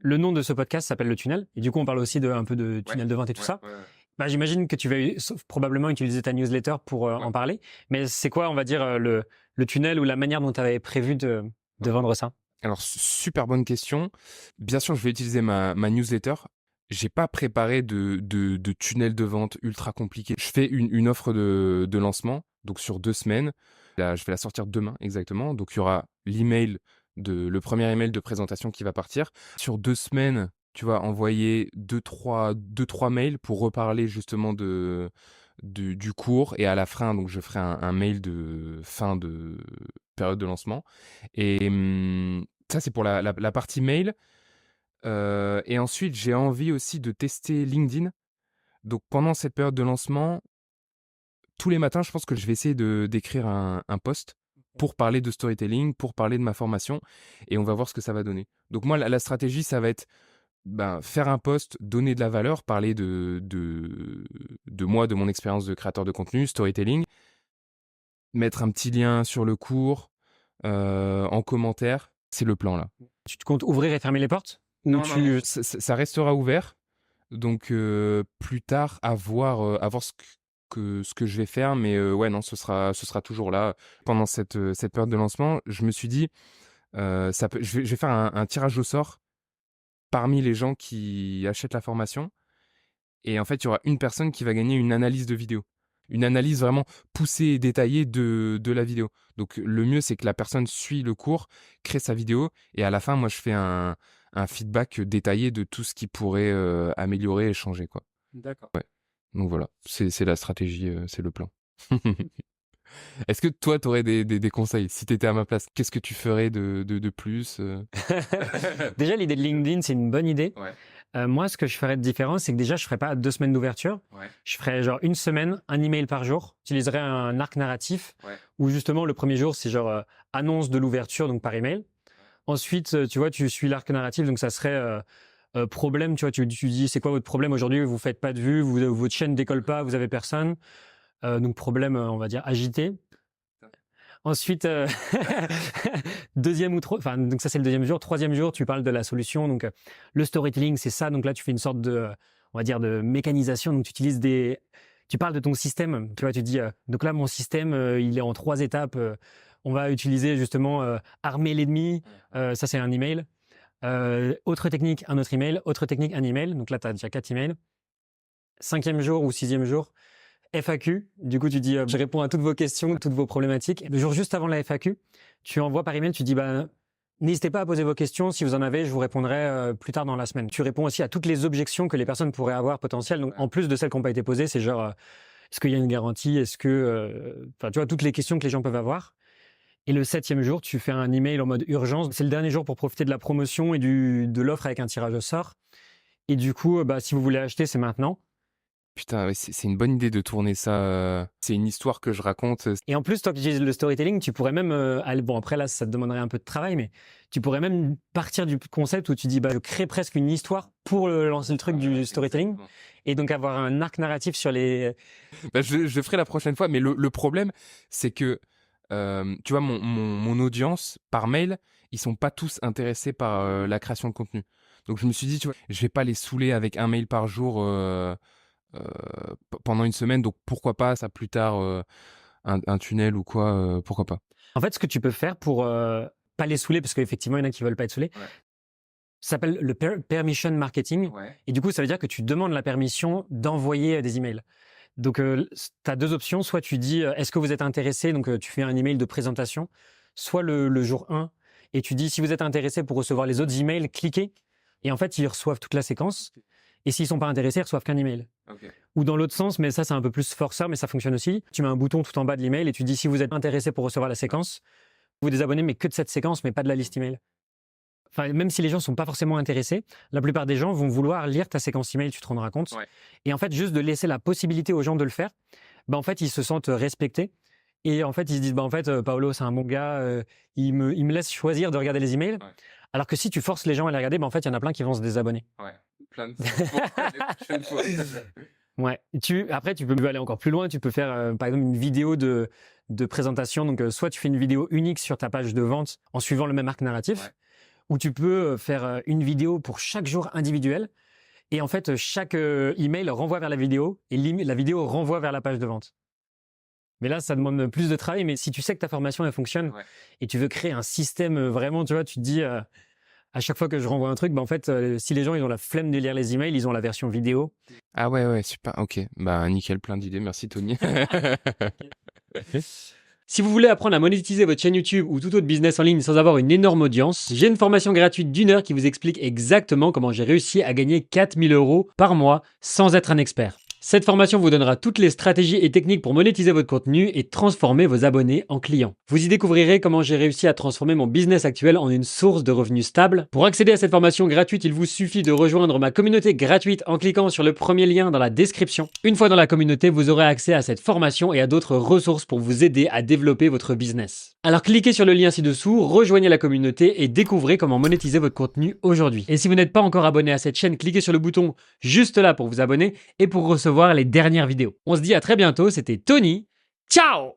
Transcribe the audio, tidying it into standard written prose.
le nom de ce podcast s'appelle Le Tunnel. Et du coup, on parle aussi un peu de tunnel de vente et tout ça. Bah, j'imagine que tu vas probablement utiliser ta newsletter pour en parler. Mais c'est quoi, on va dire, le tunnel ou la manière dont tu avais prévu de vendre ça? Alors, super bonne question. Bien sûr, je vais utiliser ma newsletter. J'ai pas préparé de tunnel de vente ultra compliqué. Je fais une offre de lancement, donc sur 2 semaines. Là, je vais la sortir demain exactement. Donc, il y aura le premier email de présentation qui va partir. Sur 2 semaines, tu vas envoyer deux trois mails pour reparler justement du cours. Et à la fin, donc, je ferai un mail de fin de période de lancement. Et ça, c'est pour la partie mail. Et ensuite, j'ai envie aussi de tester LinkedIn. Donc pendant cette période de lancement, tous les matins, je pense que je vais essayer d'écrire un post pour parler de storytelling, pour parler de ma formation, et on va voir ce que ça va donner. Donc moi, la stratégie, ça va être faire un post, donner de la valeur, parler de moi, de mon expérience de créateur de contenu, storytelling, mettre un petit lien sur le cours, en commentaire. C'est le plan là. Tu te comptes ouvrir et fermer les portes? Non, ça restera ouvert. Donc plus tard, à voir ce que je vais faire. Mais ouais, non, ce sera toujours là. Pendant cette période de lancement, je me suis dit, je vais faire un tirage au sort parmi les gens qui achètent la formation. Et en fait, il y aura une personne qui va gagner une analyse de vidéo. Une analyse vraiment poussée et détaillée de la vidéo. Donc le mieux, c'est que la personne suit le cours, crée sa vidéo, et à la fin, moi, je fais un feedback détaillé de tout ce qui pourrait améliorer et changer, quoi. D'accord. Donc voilà, c'est la stratégie, c'est le plan. Est-ce que toi, tu aurais des conseils? Si tu étais à ma place, qu'est-ce que tu ferais de plus Déjà, l'idée de LinkedIn, c'est une bonne idée. Ouais. Moi, ce que je ferais de différent, c'est que déjà, je ferais pas 2 semaines d'ouverture. Ouais. Je ferais genre une semaine, un email par jour. J'utiliserais un arc narratif où justement le premier jour, c'est genre annonce de l'ouverture, donc par email. Ensuite, tu vois, tu suis l'arc narratif, donc ça serait problème. Tu vois, tu dis c'est quoi votre problème aujourd'hui? Vous faites pas de vues, votre chaîne décolle pas, vous avez personne. Donc problème, on va dire agité. Ensuite, donc ça c'est le deuxième jour. Troisième jour, tu parles de la solution. Donc le storytelling, c'est ça. Donc là, tu fais une sorte on va dire, de mécanisation. Donc tu utilises tu parles de ton système. Tu vois, tu dis, donc là, mon système, il est en 3 étapes. On va utiliser justement armer l'ennemi. Ça, c'est un email. Autre technique, un autre email. Autre technique, un email. Donc là, tu as déjà 4 emails. 5e jour ou 6e jour, FAQ. Du coup, tu dis, je réponds à toutes vos questions, toutes vos problématiques. Le jour juste avant la FAQ, tu envoies par email, tu dis, n'hésitez pas à poser vos questions. Si vous en avez, je vous répondrai plus tard dans la semaine. Tu réponds aussi à toutes les objections que les personnes pourraient avoir potentielles. Donc, en plus de celles qui n'ont pas été posées, c'est genre, est-ce qu'il y a une garantie? Est-ce que, tu vois, toutes les questions que les gens peuvent avoir. Et le 7e jour, tu fais un email en mode urgence. C'est le dernier jour pour profiter de la promotion et de l'offre avec un tirage au sort. Et du coup, si vous voulez acheter, c'est maintenant. Putain, ouais, c'est une bonne idée de tourner ça. C'est une histoire que je raconte. Et en plus, toi qui utilises le storytelling, tu pourrais même aller, bon après là, ça te demanderait un peu de travail, mais tu pourrais même partir du concept où tu dis, je crée presque une histoire pour lancer le truc du storytelling, exactement. Et donc avoir un arc narratif sur les... Je ferai la prochaine fois, mais le problème, c'est que, tu vois, mon audience, par mail, ils sont pas tous intéressés par la création de contenu. Donc je me suis dit, tu vois, je vais pas les saouler avec un mail par jour pendant une semaine, donc pourquoi pas ça plus tard, un tunnel ou quoi, pourquoi pas. En fait, ce que tu peux faire pour pas les saouler, parce qu'effectivement, il y en a qui veulent pas être saoulés, ça s'appelle le permission marketing. Et du coup, ça veut dire que tu demandes la permission d'envoyer des emails. Donc, tu as 2 options. Soit tu dis, est-ce que vous êtes intéressé? Donc, tu fais un email de présentation. Soit le jour 1, et tu dis, si vous êtes intéressé pour recevoir les autres emails, cliquez. Et en fait, ils reçoivent toute la séquence. Et s'ils sont pas intéressés, ils reçoivent qu'un email. Ou dans l'autre sens, mais ça, c'est un peu plus forceur, mais ça fonctionne aussi. Tu mets un bouton tout en bas de l'email et tu dis, si vous êtes intéressé pour recevoir la séquence, vous désabonnez, mais que de cette séquence, mais pas de la liste email. Enfin, même si les gens sont pas forcément intéressés, la plupart des gens vont vouloir lire ta séquence email, tu te rendras compte. Et en fait, juste de laisser la possibilité aux gens de le faire, en fait, ils se sentent respectés. Et en fait, ils se disent, en fait, Paolo, c'est un bon gars, il me laisse choisir de regarder les emails. Alors que si tu forces les gens à les regarder, en fait, il y en a plein qui vont se désabonner. Plein de fois. Après, tu peux aller encore plus loin. Tu peux faire, par exemple, une vidéo de présentation. Donc, soit tu fais une vidéo unique sur ta page de vente en suivant le même arc narratif, où tu peux faire une vidéo pour chaque jour individuel. Et en fait, chaque email renvoie vers la vidéo et la vidéo renvoie vers la page de vente. Mais là, ça demande plus de travail. Mais si tu sais que ta formation, elle fonctionne et tu veux créer un système vraiment, tu vois, tu te dis, à chaque fois que je renvoie un truc, en fait, si les gens ils ont la flemme de lire les emails, ils ont la version vidéo. Ah ouais, super. Ok, bah nickel, plein d'idées. Merci Tony. Si vous voulez apprendre à monétiser votre chaîne YouTube ou tout autre business en ligne sans avoir une énorme audience, j'ai une formation gratuite d'1 heure qui vous explique exactement comment j'ai réussi à gagner 4000 € par mois sans être un expert. Cette formation vous donnera toutes les stratégies et techniques pour monétiser votre contenu et transformer vos abonnés en clients. Vous y découvrirez comment j'ai réussi à transformer mon business actuel en une source de revenus stable. Pour accéder à cette formation gratuite, il vous suffit de rejoindre ma communauté gratuite en cliquant sur le premier lien dans la description. Une fois dans la communauté, vous aurez accès à cette formation et à d'autres ressources pour vous aider à développer votre business. Alors cliquez sur le lien ci-dessous, rejoignez la communauté et découvrez comment monétiser votre contenu aujourd'hui. Et si vous n'êtes pas encore abonné à cette chaîne, cliquez sur le bouton juste là pour vous abonner et pour recevoir les dernières vidéos. On se dit à très bientôt, c'était Tony. Ciao!